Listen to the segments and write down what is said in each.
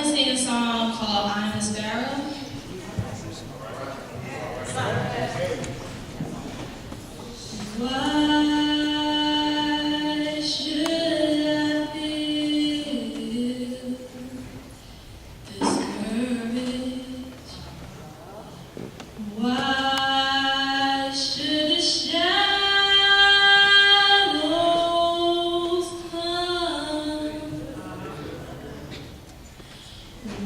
sing a song called I'm a Sparrow. Why should I feel discouraged? Why should the shadows come?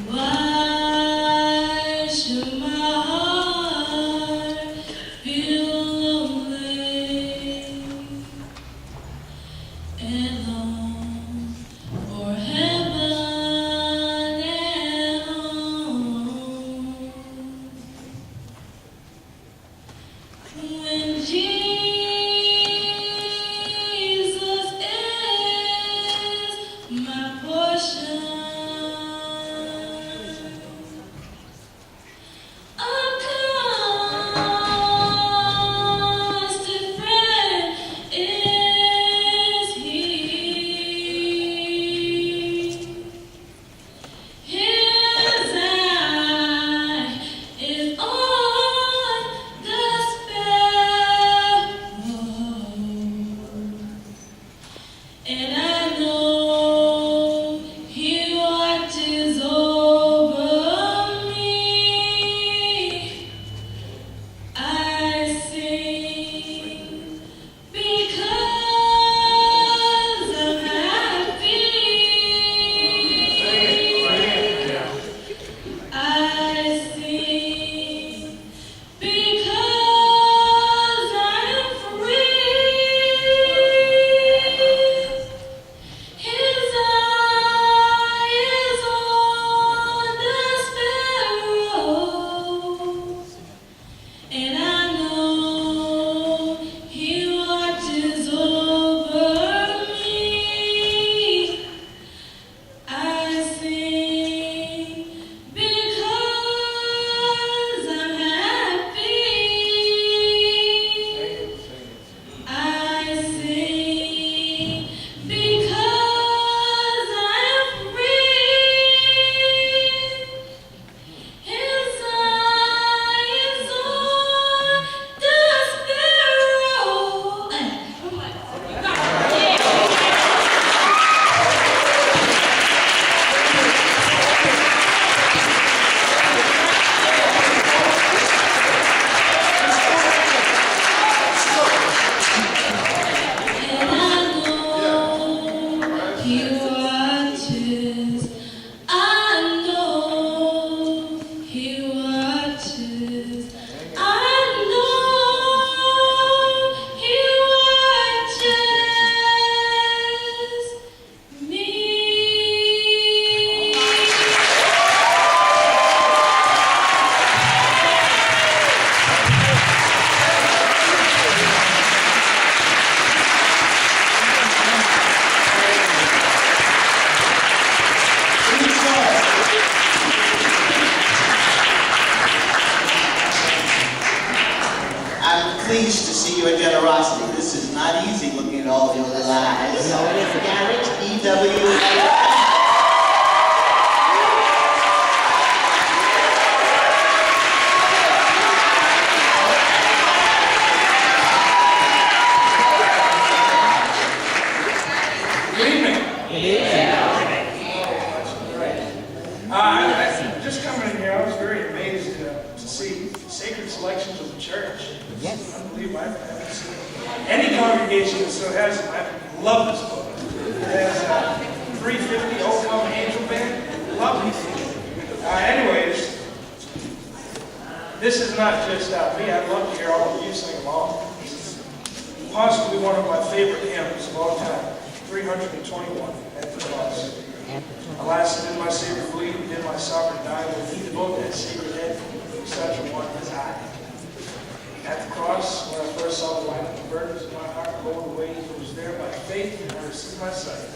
Why should my heart feel lonely and long for heaven and home? When Jesus is my portion, a constant friend is He. His eye is on the sparrow, and I know He watches over me. I sing because I'm happy. I sing because I'm free. His eye is on the sparrows, and I know He watches over me. I sing because I'm happy. I sing because I'm free. His eye is on the sparrow. Oh my God. And I know He watches. I know He watches. I know He watches me. I'm pleased to see your generosity. This is not easy looking at all your little eyes. No, it is Garrett E.W. Good evening. Just coming in here, I was very amazed to see sacred selections of the church. Yes. Unbelievable. I haven't seen any congregation that still has them. I love this book. It has 350 Old Come Angel Band. Love it. Anyways, this is not just me. I'd love to hear all of you sing along. This is possibly one of my favorite hymns of all time. 321 at the cross. Alas, did my Savior bleed, did my sovereign die, when He devoted that sacred head for such a one as I. At the cross, when I first saw the light of the burdens of my heart rolled away, He was there by faith, and I received my sight.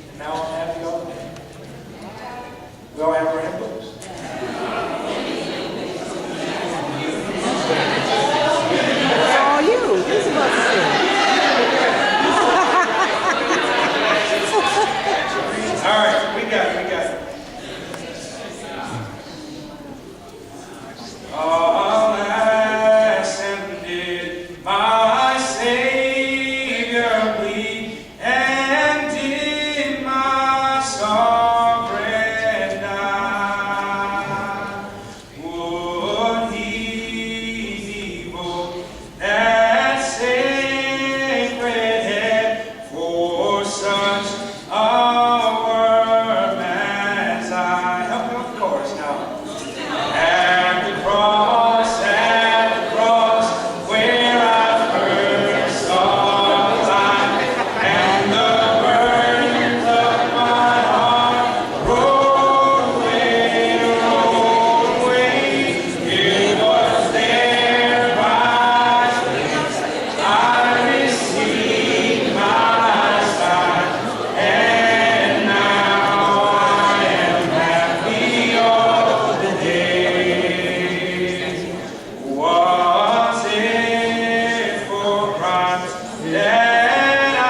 And now I'm happy all the day. We all have our hymn books. Oh, you. Who's about to sing? All right, we got it. voice now. At the cross, where I first saw life, and the burdens of my heart rolled away, rolled away. It was there by faith I received my sight, and now I am happy all the day. Was it for crimes that I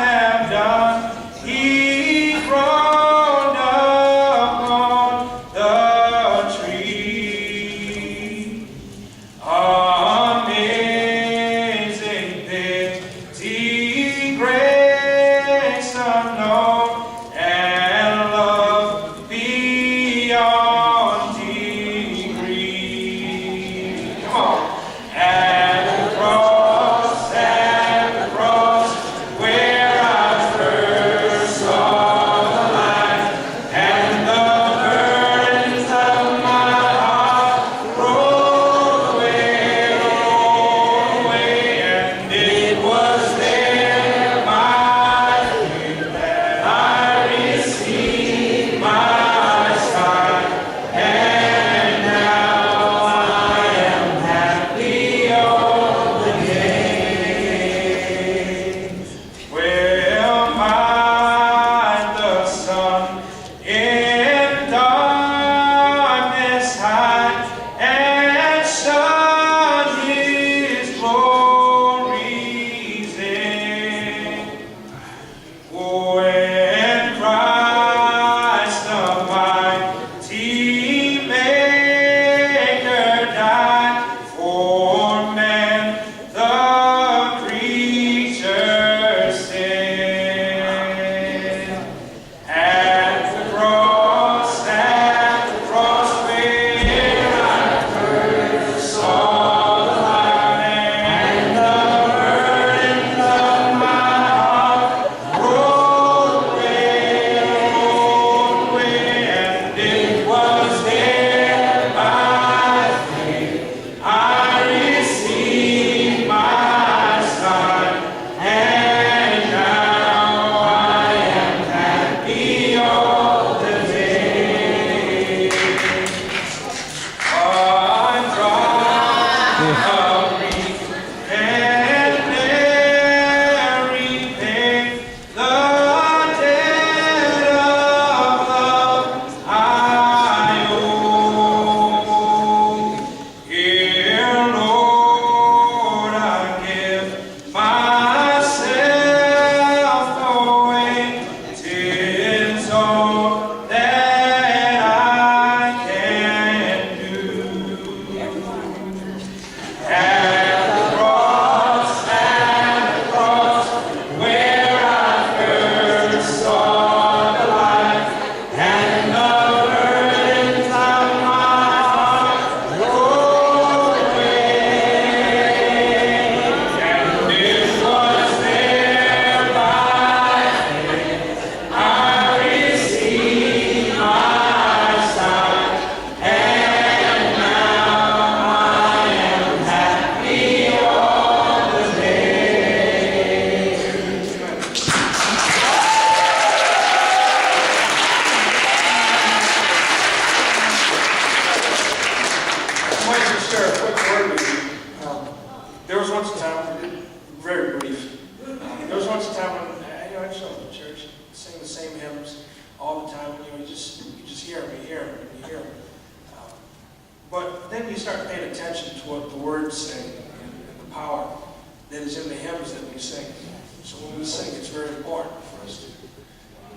have done? He groaned upon the tree. Amazing pity, grace unknown, and love beyond degree. Come on. At the cross, where I first saw the light, and the burdens of my heart rolled away, and it was there by faith that I received my sight, and now I am happy all the day. Well, might the sun in darkness hide and shun his glories in, when Christ the mighty Maker died for man, the creature's sin. At the cross, where I first saw the light, and the burdens of my heart rolled away, and it was there by faith I received my sight, and now I am happy all the day. I'm dry, and every pain, the debt of love I owe. Here, Lord, I give myself away. 'Tis all that I can do. At the cross, where I first saw the light, and the burdens of my heart rolled away, and it was there by faith I received my sight, and now I am happy all the day. I wanted to share a quick word with you. There was once a time, very brief, there was once a time when I show up at church, sing the same hymns all the time, and you just hear them, you hear them. But then you start paying attention to what the words say and the power that is in the hymns that we sing. So when we sing, it's very important for us to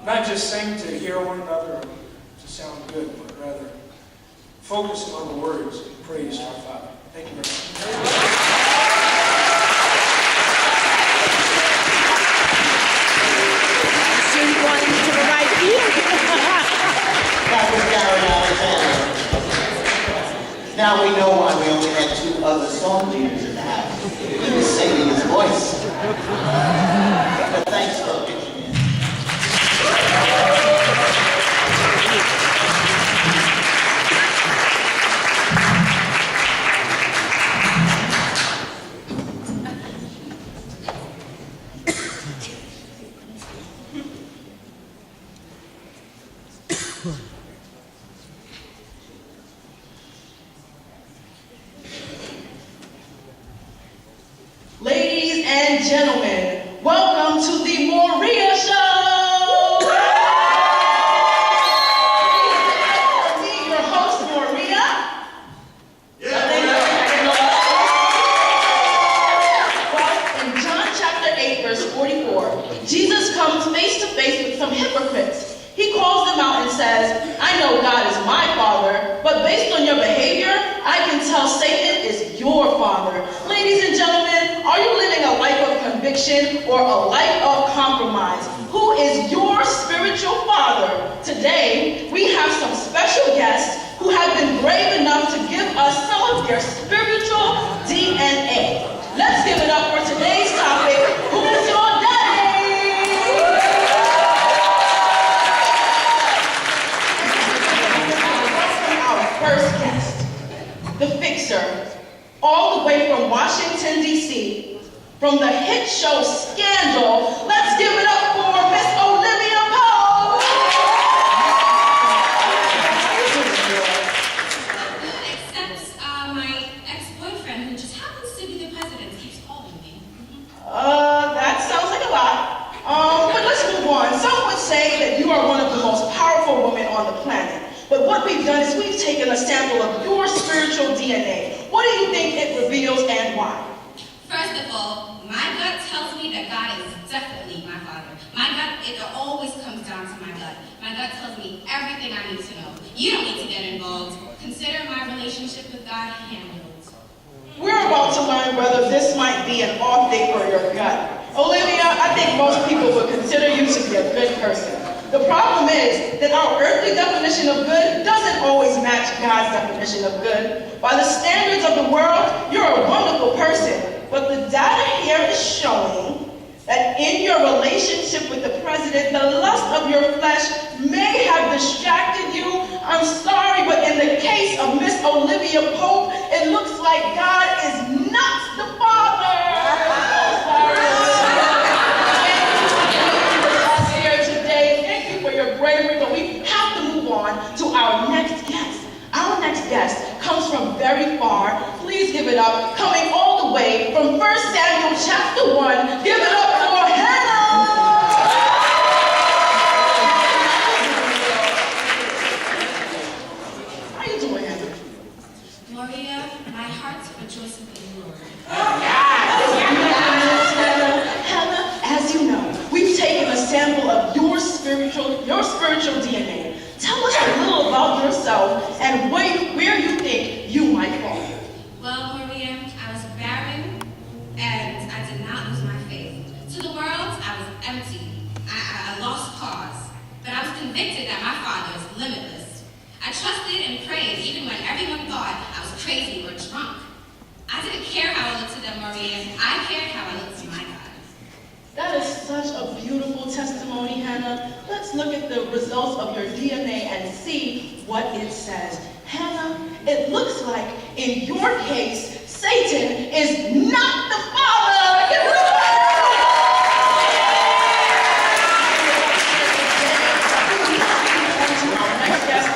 not just sing to hear one another or to sound good, but rather focusing on the words and praise to our Father. Thank you very much. See you going to the right ear. That was Gary Alexander. Now we know why we only had 2 other song leaders in the house. He was singing his voice. But thanks for pitching in. Ladies and gentlemen, welcome to the Moria Show! Meet your host, Moria. Well, in John chapter 8, verse 44, Jesus comes face to face with some hypocrites. He calls them out and says, I know God is my father, but based on your behavior, I can tell Satan is your father. Ladies and gentlemen, are you living a life of conviction or a life of compromise? Who is your spiritual father? Today, we have some special guests who have been brave enough to give us some of their spiritual DNA. Let's give it up for today's topic, Who's Your Daddy? Our first guest, the fixer, all the way from Washington, D.C., from the hit show Scandal. Let's give it up for Miss Olivia Pope. Except my ex-boyfriend, who just happens to be the president, keeps calling me. That sounds like a lot. But let's move on. Some would say that you are one of the most powerful women on the planet. But what we've done is we've taken a sample of your spiritual DNA. What do you think it reveals and why? First of all, my gut tells me that God is definitely my father. My gut, it always comes down to my gut. My gut tells me everything I need to know. You don't need to get involved. Consider my relationship with God handled. We're about to learn whether this might be an off day for your gut. Olivia, I think most people would consider you to be a good person. The problem is that our earthly definition of good doesn't always match God's definition of good. By the standards of the world, you're a wonderful person. But the data here is showing that in your relationship with the president, the lust of your flesh may have distracted you. I'm sorry, but in the case of Miss Olivia Pope, it looks like God is not the father. I'm sorry. Bravery, but we have to move on to our next guest. Our next guest comes from very far. Please give it up. Coming all the way from 1 Samuel chapter 1. Give it up for Hannah! How you doing, Hannah? Maria, my heart rejoices in the Lord. Hannah, as you know, we've taken a sample of your spiritual DNA. Tell us a little about yourself and where you think you might fall. Well, Maria, I was barren and I did not lose my faith. To the world, I was empty. I lost cause. But I was convicted that my Father is limitless. I trusted and prayed even when everyone thought I was crazy or drunk. I didn't care how I looked to them, Maria. I cared how I looked to my God. That is such a beautiful testimony, Hannah. Let's look at the results of your DNA and see what it says. Hannah, it looks like in your case, Satan is not the father. Give it up. Our next guest,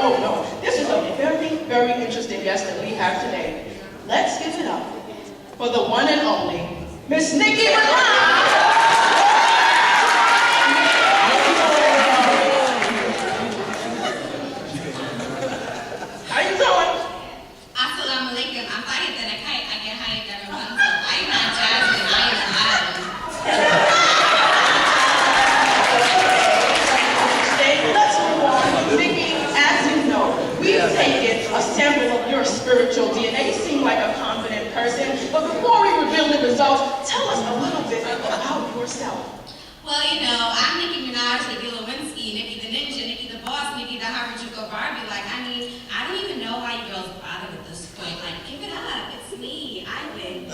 oh no, this is a very, very interesting guest that we have today. Let's give it up for the one and only Miss Nikki Brown. How you doing? Assalamu alaikum. I'm higher than a kite. I get higher than a Rapunzel. I'm not Jasmine. I am an island. Let's move on. Nikki, as you know, we've taken a sample of your spiritual DNA. You seem like a confident person. But before we reveal the results, tell us a little bit about yourself. Well, you know, I'm Nicki Minaj, Nicki Lewinsky, Nicki the Ninja, Nicki the Boss, Nicki the Harajuku Barbie. Like, I mean, I don't even know why you girls bother at this point. Like, give it up. It's me. I win. I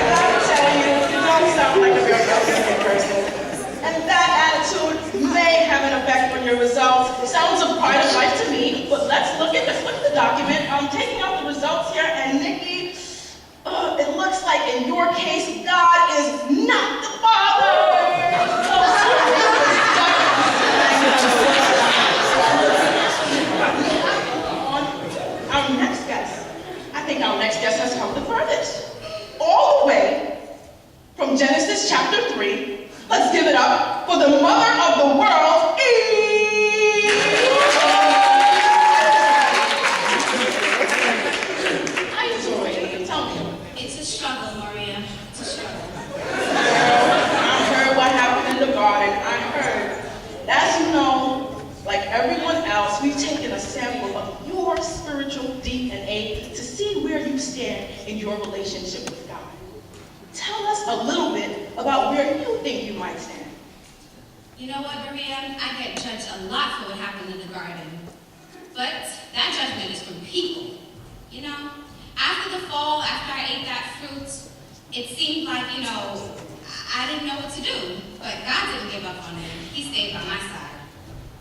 gotta tell you, you don't sound like a very confident person. And that attitude may have an effect on your results. It sounds a part of life to me, but let's look at the document. I'm taking out the results here, and Nikki, it looks like in your case, God is not the father. Let's give it up for the mother of the world, Eve. How you doing, Eve? Tell me. It's a struggle, Maria. It's a struggle. I heard what happened in the garden. I heard. As you know, like everyone else, we've taken a sample of your spiritual DNA to see where you stand in your relationship with God. Tell us a little bit about where you think you might stand. You know what, Maria? I get judged a lot for what happened in the garden. But that judgment is from people. You know, after the fall, after I ate that fruit, it seemed like, I didn't know what to do. But God didn't give up on me. He stayed by my side.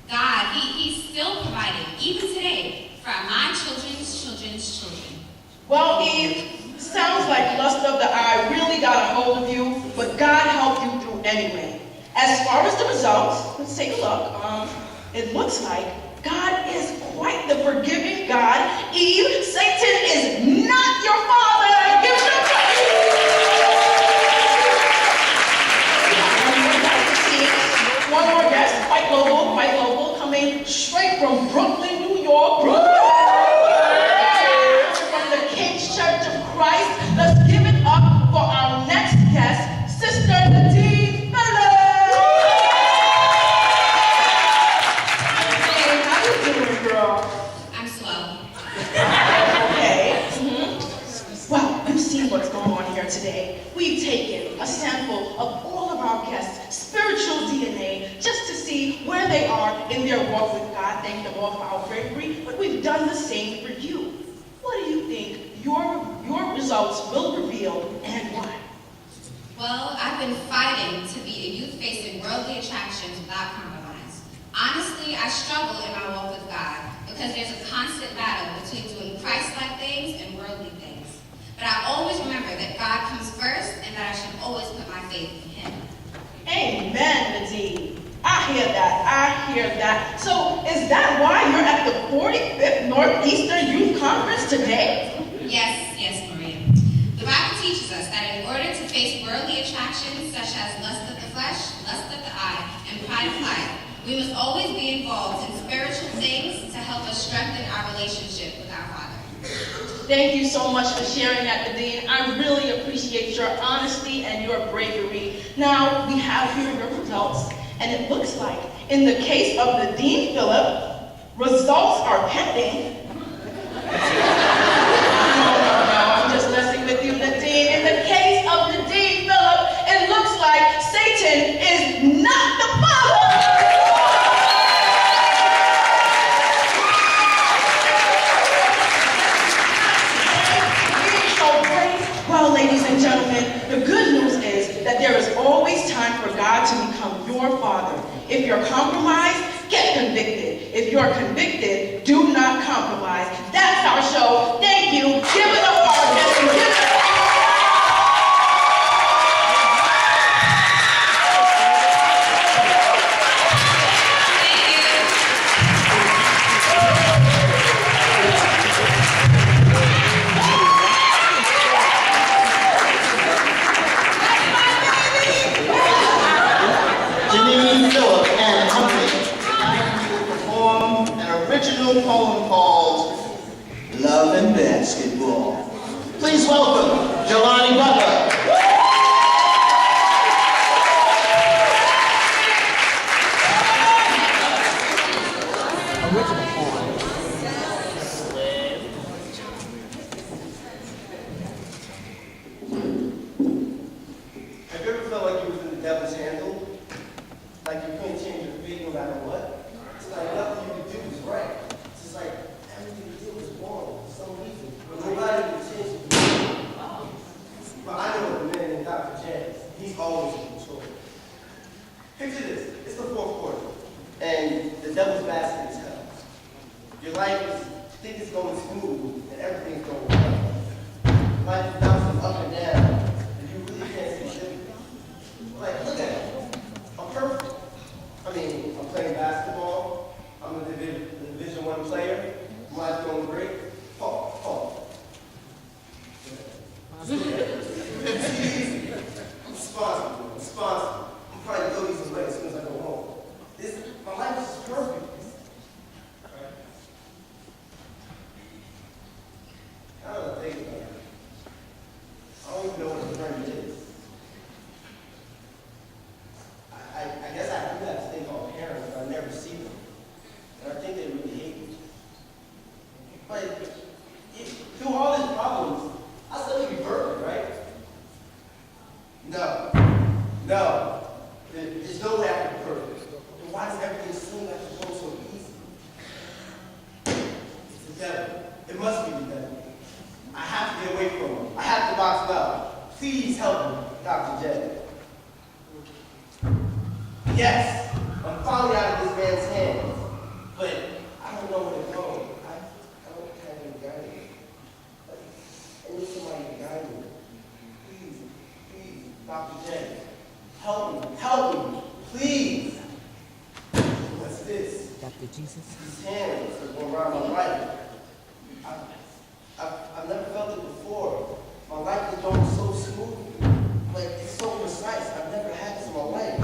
God, He's still providing, even today, for my children's children's children. Well, Eve, sounds like lust of the eye really got a hold of you, but God helped you through anyway. As far as the results, let's take a look. It looks like God is quite the forgiving God. Eve, Satan is not your father. Give it up for Eve. One more guest, quite local, coming straight from Brooklyn, New York. From the King's Church of Christ. Let's give it up for our next guest, Sister Bettie Brown. How you doing, girl? I'm slow. Okay. Well, you've seen what's going on here today. We've taken a sample of all of our guests' spiritual DNA just to see where they are in their walk with God. Thank them all for our bravery, but we've done the same for you. What do you think your results will reveal and why? Well, I've been fighting to be a youth facing worldly attractions without compromise. Honestly, I struggle in my walk with God because there's a constant battle between doing Christ-like things and worldly things. But I always remember that God comes first and that I should always put my faith in Him. Amen, Nadine. I hear that. So is that why you're at the 45th Northeastern Youth Conference today? Yes, Maria. The Bible teaches us that in order to face worldly attractions such as lust of the flesh, lust of the eye, and pride of life, we must always be involved in spiritual things to help us strengthen our relationship with our Father. Thank you so much for sharing that, Nadine. I really appreciate your honesty and your bravery. Now, we have here your results, and it looks like in the case of Nadine Phillip, results are pending. No, I'm just messing with you, Nadine. In the case of Nadine Phillip, it looks like Satan is not the father. Well, ladies and gentlemen, the good news is that there is always time for God to become your father. If you're compromised, get convicted. If you're convicted, do not compromise. That's our show. Thank you. Give it up for our guests and give it up. Poem called Love and Basketball. Please welcome Jelani Butler. Have you ever felt like you was in the devil's handle? Like you couldn't change your fate no matter what? It's like nothing you could do was right. It's just like everything you did was wrong for some reason. But nobody would change it. But I know the man named Dr. Jazz. He's always in control. Picture this. It's the fourth quarter. And the devil's basket is held. Your life is, think it's going smooth and everything's going well. Life is bouncing up and down. Can't see shit. Like, look at it. I'm perfect. I mean, I'm playing basketball. I'm a Division I player. My life's going great. Paul. I'm responsible. I'm probably Please help me, Dr. J. Yes, I'm finally out of this man's hands, but I don't know where to go. I don't have any guidance. I need somebody to guide me. Please, Dr. J, help me, please. What's this? Dr. Jesus. These hands are going around my life. I've never felt it before. My life is going so smoothly. Like, it's so precise. I've never had this in my life.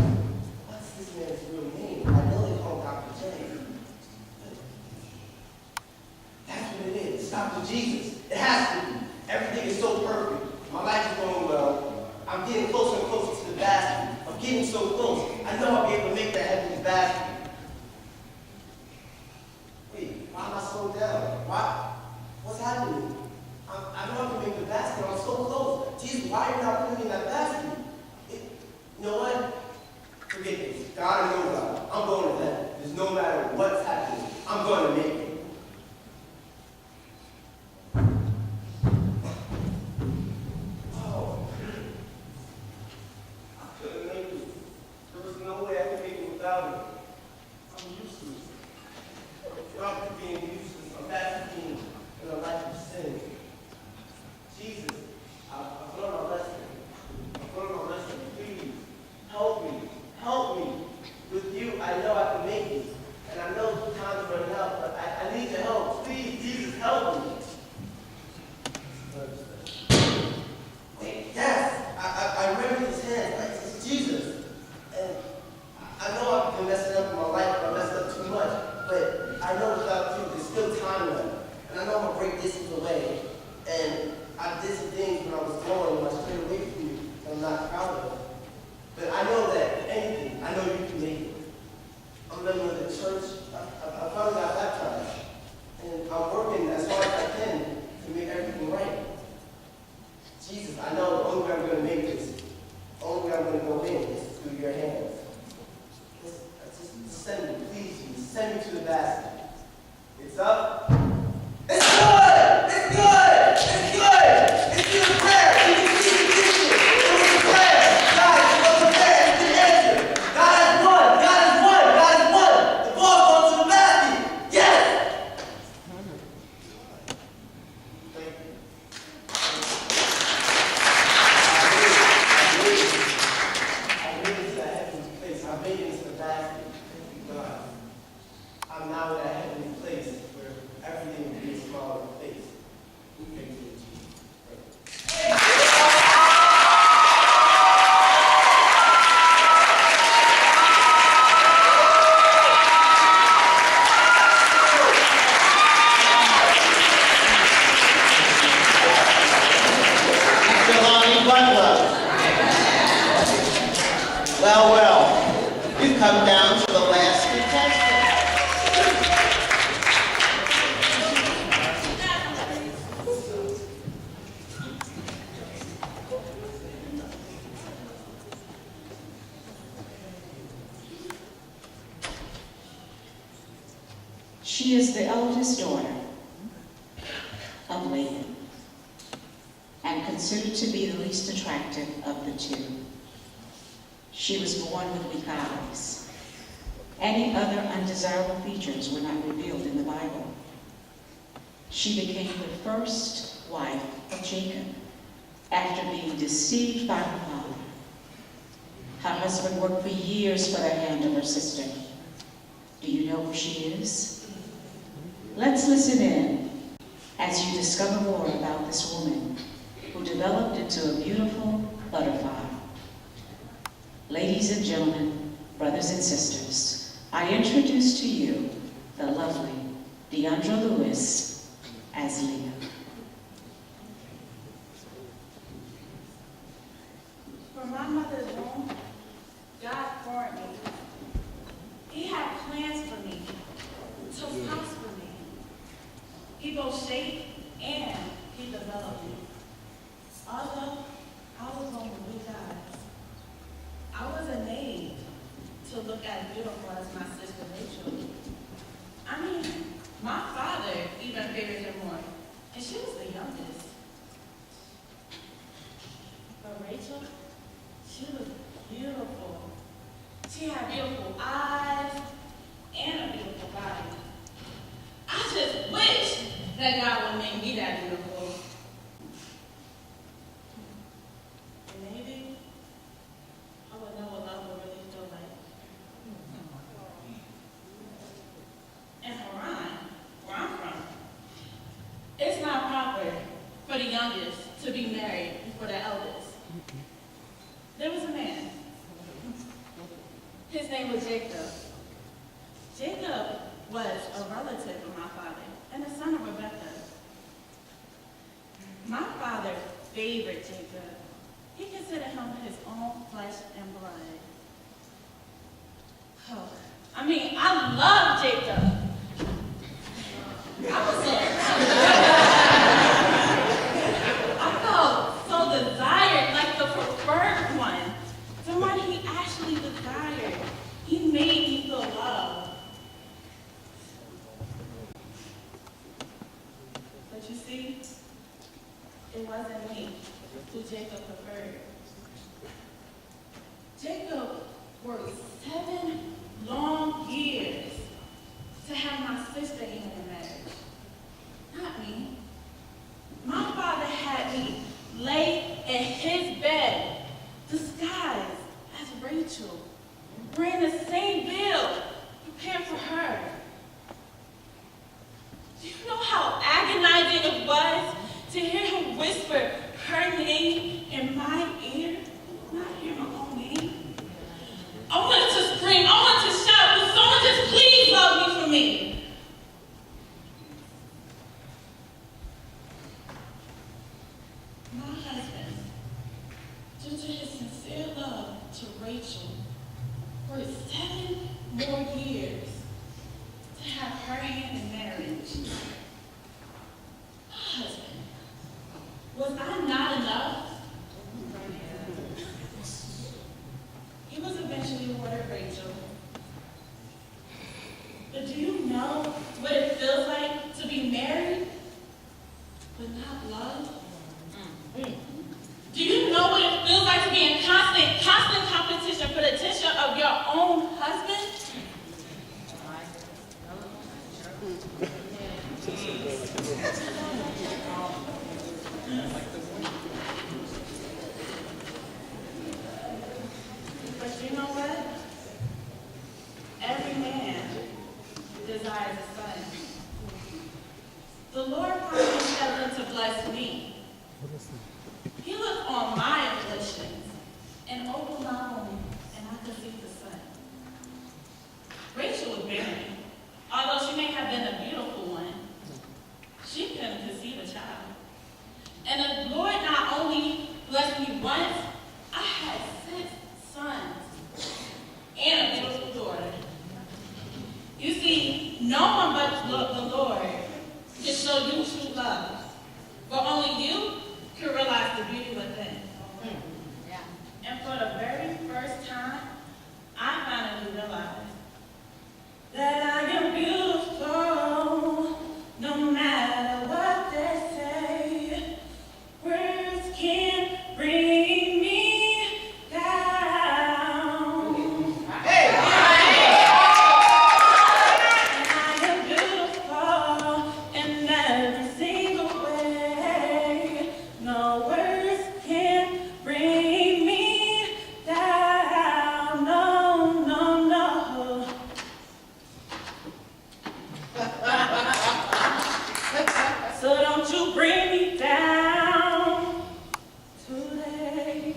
What's this man's real name? I know they call him Dr. J. That's what it is. It's Dr. Jesus. It has to be. Everything is so perfect. My life is going well. I'm getting closer and closer to the basket. I'm getting so close. I know I'll be able to make that heavenly basket. Wait, why am I so down? Why? What's happening? I know I can make the basket. I'm so close. Jesus, why are you not putting me in that basket? You know what? Forget this. God or no God, I'm going to heaven. There's no matter what's happening. I'm going to make it. Oh. I couldn't make it. There was no way I could make it without it. I'm useless. I'm back to being useless. I'm back to being in a life of sin. Jesus, I've learned my lesson. I've learned my lesson. Please, help me. Help me. With you, I know I can make it. And I know time's running out, but I need your help. Please, Jesus, help me. Wait, yes, I remember his hands. It's Jesus. And I know I've been messing up in my life. I messed up too much. But I know without you, there's still time left. And I know I'm going to break distance away. And I did some things when I was growing, when I strayed away from you, that I'm not proud of. But I know that anything, I know you can make it. I'm a member of the church. I finally got baptized. And I'm working as hard as I can to make everything right. Jesus, I know the only way I'm going to make this, the only way I'm going to go in is through your hands. Just send me, please, Jesus. Send me to the basket. It's up. It's good! It's good! It's good! It's through the prayer! You can see the picture. It was a prayer. God, it was a prayer. It's an answer. God has won. God has won. God has won. The ball goes to the basket. Yes! Thank you. I made it to that heavenly place. I made it to the basket. Thank you, God. I'm now in that heavenly place where everything will be a smile on your face. We thank you, Jesus. Well, you've come down to the last contestant. She is the eldest daughter of Laban and considered to be the least attractive of the two. She was born with weak eyes. Any other undesirable features were not revealed in the Bible. She became the first wife of Jacob after being deceived by her father. Her husband worked for years for the hand of her sister. Do you know who she is? Let's listen in as you discover more about this woman who developed into a beautiful butterfly. Ladies and gentlemen, brothers and sisters, I introduce to you the lovely Deandra Lewis as Leah. From my mother's womb, God formed me. He had plans for me, to prosper me. He both shaped and he developed me. Although I was born with blue eyes, I wasn't made to look as beautiful as my sister Rachel. I mean, my father even favored her more, and she was the youngest. But Rachel, she was beautiful. She had beautiful eyes and a beautiful body. I just wish that God would make me that beautiful. And maybe I would know what love would really feel like. In Haran, where I'm from, it's not proper for the youngest to be married before the eldest. There was a man. His name was Jacob. Jacob was a relative of my father and a son of Rebekah. My father favored Jacob. He considered him his own flesh and blood. Oh, I love Jacob. I felt so desired, like the preferred one. Someone he actually desired. He made me feel loved. But you see, it wasn't me who Jacob preferred. Jacob worked 7 long years to have my sister in a marriage. Not me. My father had me lay in his bed, disguised as Rachel, wearing the same veil, prepared for her. Do you know how agonizing it was to hear him whisper her name in my ear, not hear my own name? I wanted to scream, I wanted to shout, would someone just please love me for me? My husband, due to his sincere love to Rachel, worked 7 more years to have her hand in marriage. My husband, was I not enough? He was eventually awarded Rachel. But do you know what it feels like to be married but not loved? Do you know what it feels like to be in constant competition for the attention of your own husband? But you know what? Every man desires a son. The Lord promised heaven to bless me. He looked on my afflictions and opened my womb, and I conceived a son. Rachel was barren. Although she may have been a beautiful one, she couldn't conceive a child. And the Lord not only blessed me once, I had 6 sons and a beautiful daughter. You see, no one but the Lord can show you true love, but only you can realize the beauty within. And for the very first time, I finally realized that I am beautiful, no matter what they say. Words can't bring me down. Hey! And I am beautiful in every single way. No words can bring me down. No, no, no. So don't you bring me down today.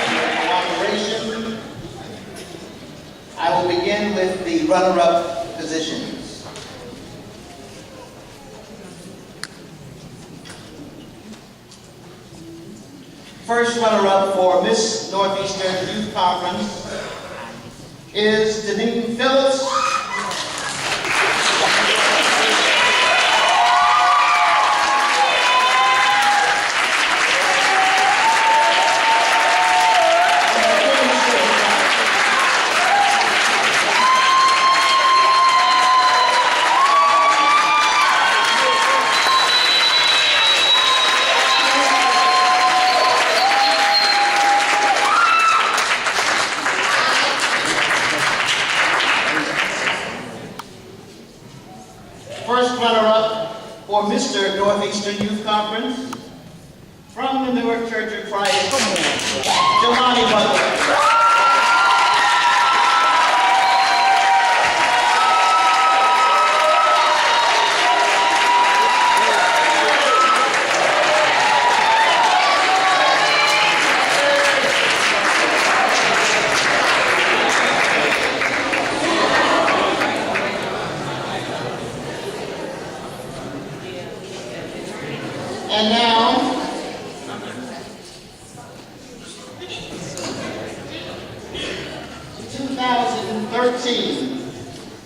Cooperation. I will begin with the runner-up positions. First runner-up for Miss Northeastern Youth Conference is Deneen Phillips. Mr. Northeastern Youth Conference, from the Newark Church of Christ, Jelani Butler. And now, (2013)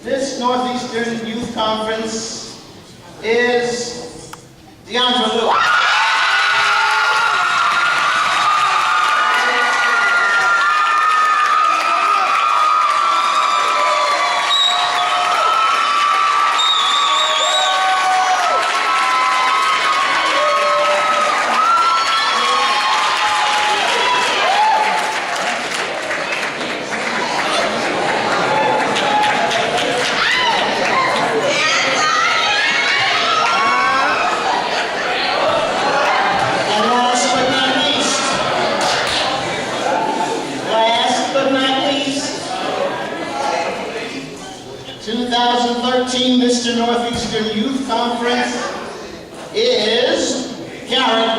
this Northeastern Youth Conference is DeAndre Lewis. Mr. Northeastern Youth Conference is Garrett